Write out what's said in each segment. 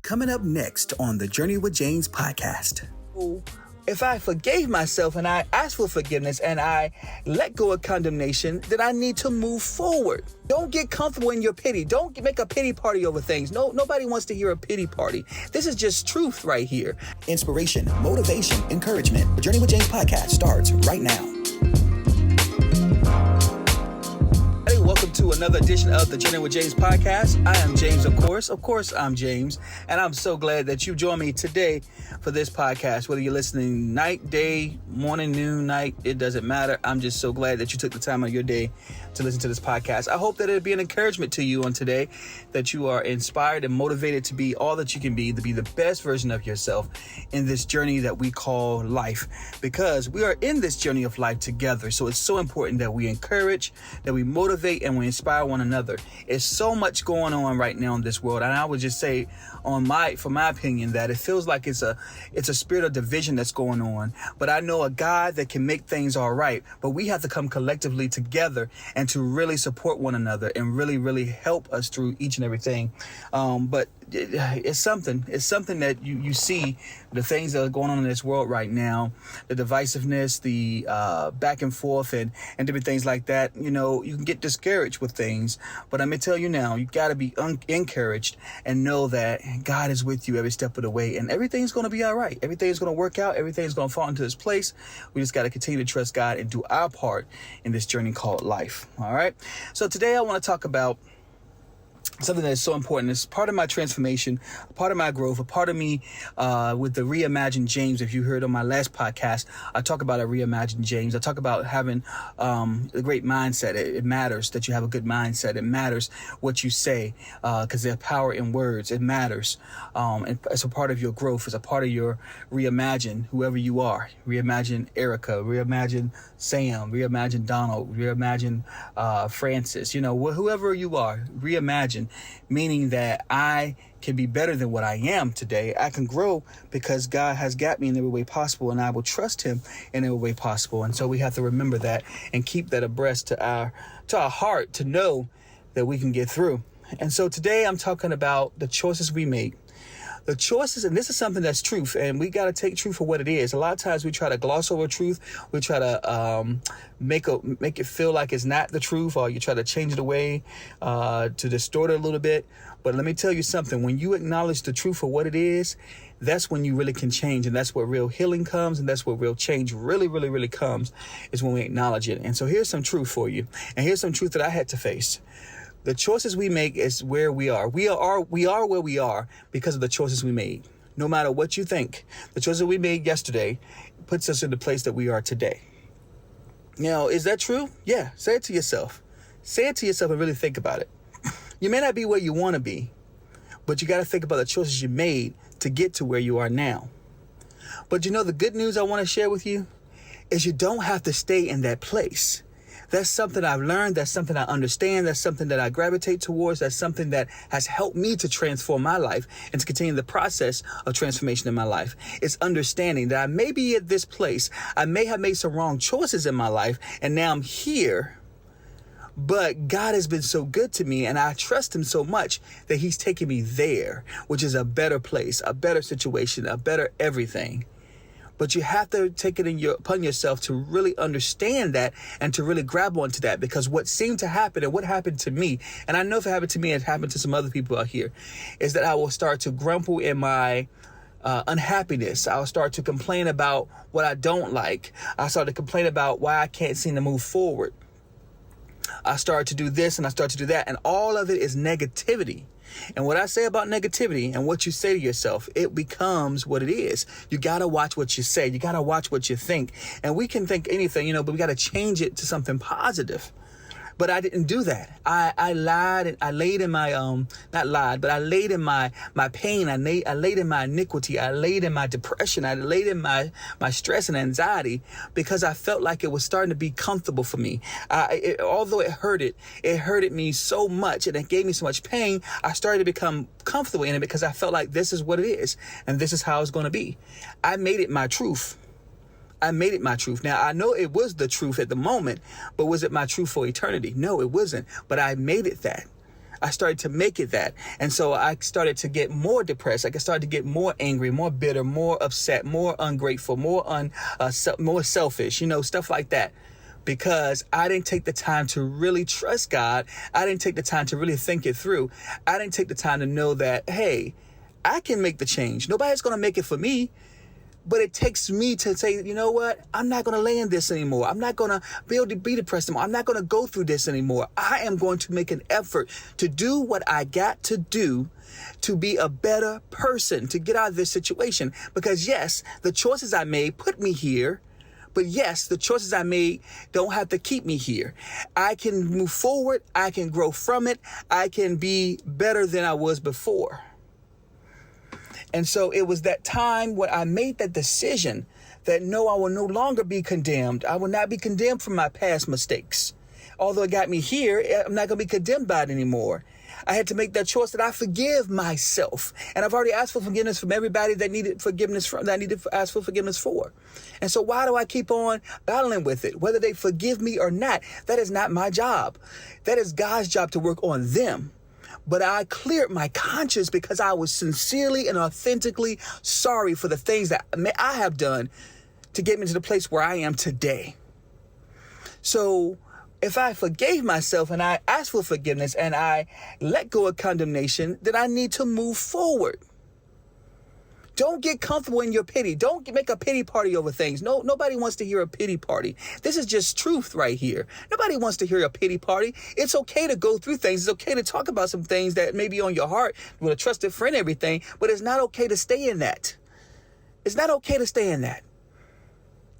Coming up next on the Journey with James podcast. If I forgave myself and I asked for forgiveness and I let go of condemnation, then I need to move forward. Don't get comfortable in your pity. Don't make a pity party over things. Nobody wants to hear a pity party. This is just truth right here. Inspiration, motivation, encouragement. The Journey with James podcast starts right now. Welcome to another edition of the Journey with James podcast. I am James, of course I'm James, and I'm so glad that you joined me today for this podcast. Whether you're listening night, day, morning, noon, night, it doesn't matter. I'm just so glad that you took the time of your day to listen to this podcast. I hope that it'll be an encouragement to you on today, that you are inspired and motivated to be all that you can be, to be the best version of yourself in this journey that we call life, because we are in this journey of life together. So it's so important that we encourage, that we motivate, and we inspire one another. It's so much going on right now in this world, and I would just say, for my opinion, that it feels like it's a spirit of division that's going on. But I know a God that can make things all right. But we have to come collectively together and to really support one another and really, really help us through each and everything. But it's something that you see, the things that are going on in this world right now, the divisiveness, the back and forth and different things like that. You know, you can get discouraged with things, but let me tell you now, you got to be encouraged and know that God is with you every step of the way, and everything's going to be all right. Everything's going to work out. Everything's going to fall into its place. We just got to continue to trust God and do our part in this journey called life. All right. So today I want to talk about something that is so important. It's part of my transformation, a part of my growth, a part of me with the Reimagine James. If you heard on my last podcast, I talk about a Reimagine James. I talk about having a great mindset. It matters that you have a good mindset. It matters what you say because there's power in words. It matters. And it's a part of your growth. It's a part of your reimagine whoever you are. Reimagine Erica. Reimagine Sam. Reimagine Donald. Reimagine Francis. You know, whoever you are, reimagine. Meaning that I can be better than what I am today. I can grow because God has got me in every way possible, and I will trust him in every way possible. And so we have to remember that and keep that abreast to our heart to know that we can get through. And so today I'm talking about the choices we make. The choices, and this is something that's truth, and we got to take truth for what it is. A lot of times we try to gloss over truth. We try to make it feel like it's not the truth, or you try to change it away to distort it a little bit. But let me tell you something. When you acknowledge the truth for what it is, that's when you really can change, and that's where real healing comes, and that's where real change really, really, really comes, is when we acknowledge it. And so here's some truth for you, and here's some truth that I had to face. The choices we make is where we are. We are where we are because of the choices we made. No matter what you think, the choices we made yesterday puts us in the place that we are today. Now, is that true? Yeah. Say it to yourself. Say it to yourself and really think about it. You may not be where you want to be, but you got to think about the choices you made to get to where you are now. But you know, the good news I want to share with you is you don't have to stay in that place. That's something I've learned. That's something I understand. That's something that I gravitate towards. That's something that has helped me to transform my life and to continue the process of transformation in my life. It's understanding that I may be at this place. I may have made some wrong choices in my life, and now I'm here. But God has been so good to me, and I trust him so much that he's taken me there, which is a better place, a better situation, a better everything. But you have to take it upon yourself to really understand that and to really grab onto that, because what seemed to happen and what happened to me, and I know if it happened to me, it happened to some other people out here, is that I will start to grumble in my unhappiness. I'll start to complain about what I don't like. I start to complain about why I can't seem to move forward. I start to do this and I start to do that, and all of it is negativity. And what I say about negativity and what you say to yourself, it becomes what it is. You got to watch what you say. You got to watch what you think. And we can think anything, but we got to change it to something positive. But I didn't do that. I lied, and I laid in my, not lied, but I laid in my pain. I laid in my iniquity. I laid in my depression. I laid in my stress and anxiety because I felt like it was starting to be comfortable for me. Although it hurted me so much and it gave me so much pain, I started to become comfortable in it because I felt like this is what it is and this is how it's going to be. I made it my truth. I made it my truth. Now, I know it was the truth at the moment, but was it my truth for eternity? No, it wasn't. But I made it that. I started to make it that. And so I started to get more depressed. I started to get more angry, more bitter, more upset, more ungrateful, more selfish, stuff like that. Because I didn't take the time to really trust God. I didn't take the time to really think it through. I didn't take the time to know that, hey, I can make the change. Nobody's going to make it for me. But it takes me to say, you know what? I'm not going to lay in this anymore. I'm not going to be able to be depressed anymore. I'm not going to go through this anymore. I am going to make an effort to do what I got to do to be a better person, to get out of this situation. Because yes, the choices I made put me here. But yes, the choices I made don't have to keep me here. I can move forward. I can grow from it. I can be better than I was before. And so it was that time when I made that decision that no, I will no longer be condemned. I will not be condemned for my past mistakes. Although it got me here, I'm not going to be condemned by it anymore. I had to make that choice that I forgive myself. And I've already asked for forgiveness from everybody that needed forgiveness from, that I needed to ask for forgiveness for. And so why do I keep on battling with it? Whether they forgive me or not, that is not my job. That is God's job to work on them. But I cleared my conscience because I was sincerely and authentically sorry for the things that I have done to get me to the place where I am today. So if I forgave myself and I asked for forgiveness and I let go of condemnation, then I need to move forward. Don't get comfortable in your pity. Don't make a pity party over things. No, nobody wants to hear a pity party. This is just truth right here. Nobody wants to hear a pity party. It's okay to go through things. It's okay to talk about some things that may be on your heart with a trusted friend, everything, but it's not okay to stay in that. It's not okay to stay in that.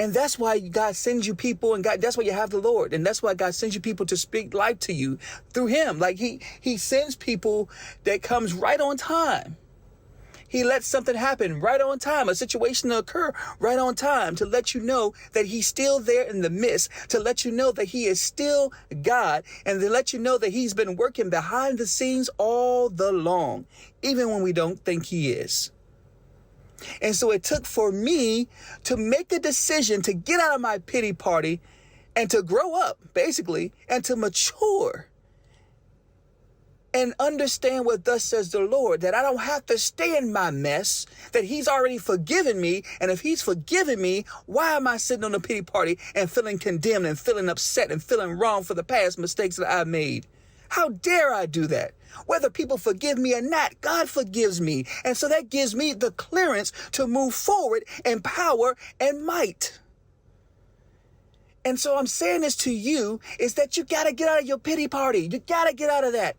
And that's why God sends you people, and that's why you have the Lord. And that's why God sends you people to speak life to you through him. Like he sends people that comes right on time. He lets something happen right on time, a situation to occur right on time to let you know that he's still there in the midst, to let you know that he is still God, and to let you know that he's been working behind the scenes all the long, even when we don't think he is. And so it took for me to make a decision to get out of my pity party and to grow up, basically, and to mature. And understand what thus says the Lord, that I don't have to stay in my mess, that he's already forgiven me. And if he's forgiven me, why am I sitting on a pity party and feeling condemned and feeling upset and feeling wrong for the past mistakes that I've made? How dare I do that? Whether people forgive me or not, God forgives me. And so that gives me the clearance to move forward in power and might. And so I'm saying this to you is that you got to get out of your pity party. You got to get out of that.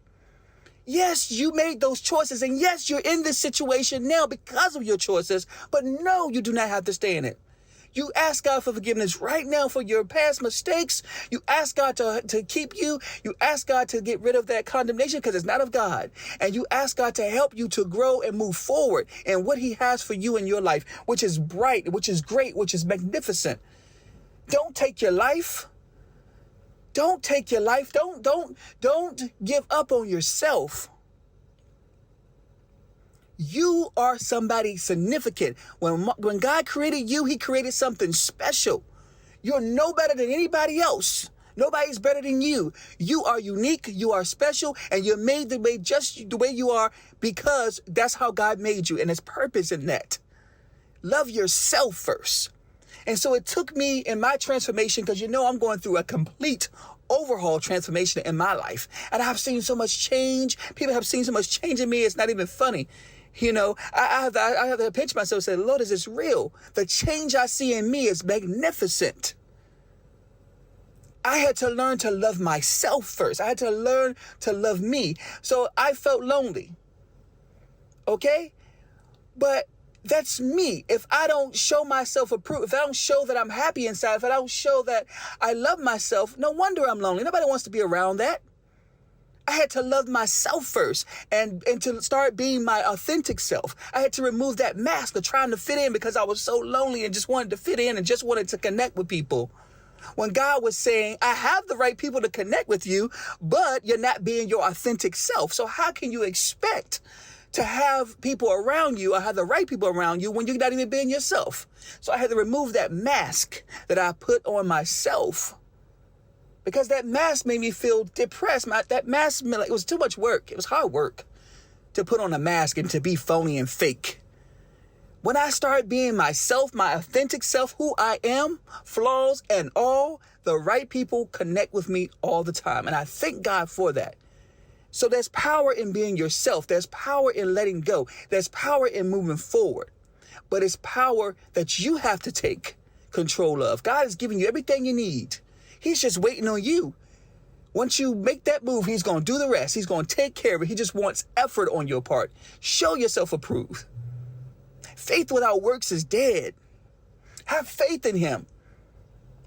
Yes, you made those choices, and yes, you're in this situation now because of your choices, but no, you do not have to stay in it. You ask God for forgiveness right now for your past mistakes. You ask God to keep you. You ask God to get rid of that condemnation because it's not of God. And you ask God to help you to grow and move forward in what he has for you in your life, which is bright, which is great, which is magnificent. Don't take your life. Don't take your life. Don't give up on yourself. You are somebody significant. When God created you, he created something special. You're no better than anybody else. Nobody's better than you. You are unique. You are special. And you're made just the way you are because that's how God made you. And there's purpose in that. Love yourself first. And so it took me in my transformation, because I'm going through a complete overhaul transformation in my life. And I've seen so much change. People have seen so much change in me. It's not even funny. I have to pinch myself and say, Lord, is this real? The change I see in me is magnificent. I had to learn to love myself first. I had to learn to love me. So I felt lonely. Okay? But that's me. If I don't show myself approval, if I don't show that I'm happy inside, if I don't show that I love myself, no wonder I'm lonely. Nobody wants to be around that. I had to love myself first and to start being my authentic self. I had to remove that mask of trying to fit in because I was so lonely and just wanted to fit in and just wanted to connect with people. When God was saying, I have the right people to connect with you, but you're not being your authentic self. So how can you expect to have people around you or have the right people around you when you're not even being yourself? So I had to remove that mask that I put on myself because that mask made me feel depressed. That mask, like, it was too much work. It was hard work to put on a mask and to be phony and fake. When I started being myself, my authentic self, who I am, flaws and all, the right people connect with me all the time. And I thank God for that. So there's power in being yourself. There's power in letting go. There's power in moving forward. But it's power that you have to take control of. God is giving you everything you need. He's just waiting on you. Once you make that move, he's going to do the rest. He's going to take care of it. He just wants effort on your part. Show yourself approved. Faith without works is dead. Have faith in him.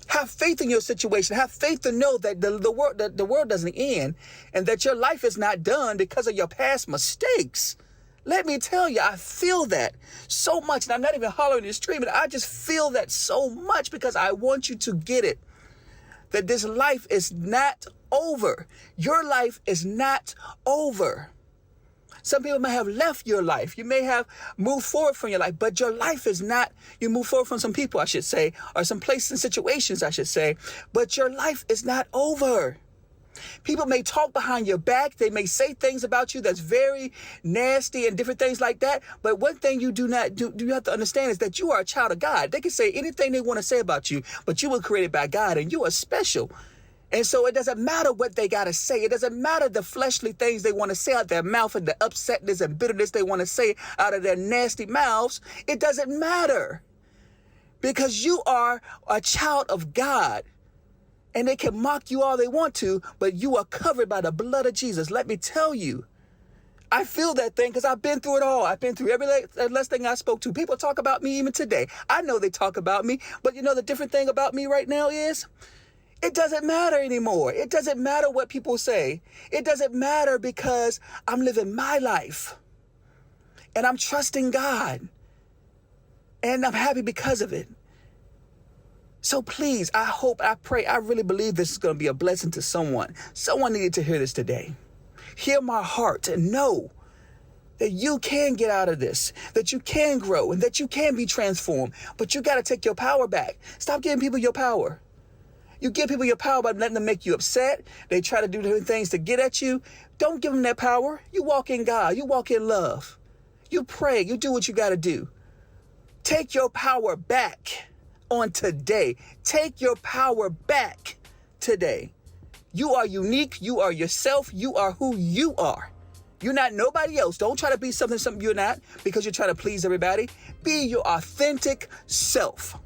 Have faith in your situation. Have faith to know that the world doesn't end and that your life is not done because of your past mistakes. Let me tell you, I feel that so much. And I'm not even hollering and screaming. I just feel that so much because I want you to get it. That this life is not over. Your life is not over. Some people may have left your life. You may have moved forward from your life, but your life is not. You move forward from some people, I should say, or some places and situations, I should say, but your life is not over. People may talk behind your back. They may say things about you that's very nasty and different things like that. But one thing you do have to understand is that you are a child of God. They can say anything they want to say about you, but you were created by God and you are special. And so it doesn't matter what they got to say. It doesn't matter the fleshly things they want to say out their mouth and the upsetness and bitterness they want to say out of their nasty mouths. It doesn't matter because you are a child of God. And they can mock you all they want to, but you are covered by the blood of Jesus. Let me tell you, I feel that thing because I've been through it all. I've been through every last thing I spoke to. People talk about me even today. I know they talk about me, but you know the different thing about me right now is it doesn't matter anymore. It doesn't matter what people say. It doesn't matter because I'm living my life and I'm trusting God and I'm happy because of it. So please, I hope, I pray, I really believe this is going to be a blessing to someone. Someone needed to hear this today. Hear my heart and know that you can get out of this, that you can grow and that you can be transformed, but you got to take your power back. Stop giving people your power. You give people your power by letting them make you upset. They try to do different things to get at you. Don't give them that power. You walk in God. You walk in love. You pray. You do what you got to do. Take your power back on today. Take your power back today. You are unique. You are yourself. You are who you are. You're not nobody else. Don't try to be something you're not because you're trying to please everybody. Be your authentic self.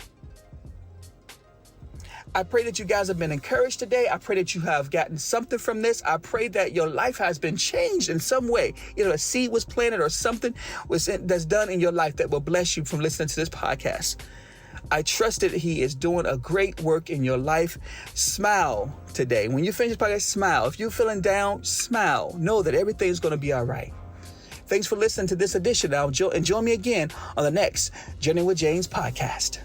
I pray that you guys have been encouraged today. I pray that you have gotten something from this. I pray that your life has been changed in some way. Either a seed was planted or something that's done in your life that will bless you from listening to this podcast. I trust that he is doing a great work in your life. Smile today. When you finish this podcast, smile. If you're feeling down, smile. Know that everything's going to be all right. Thanks for listening to this edition. And join me again on the next Journey with James podcast.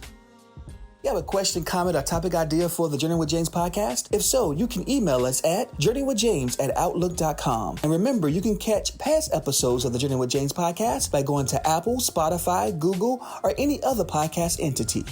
You have a question, comment, or topic idea for the Journey with James podcast? If so, you can email us at journeywithjames@outlook.com. And remember, you can catch past episodes of the Journey with James podcast by going to Apple, Spotify, Google, or any other podcast entity.